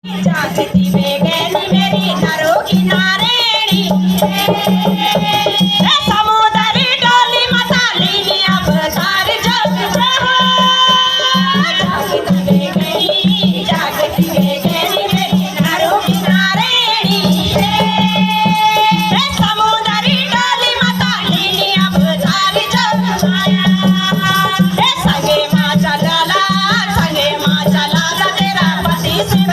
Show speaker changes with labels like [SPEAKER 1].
[SPEAKER 1] जागती वेगेली मेरी नरो किनारेणी समुदरी डोली मसाली अवतार जग जागती वेगेली मेरी नरो किनारेणी समुदरी डोली मसाली अवतार जग संगे माँ चला तेरा पति से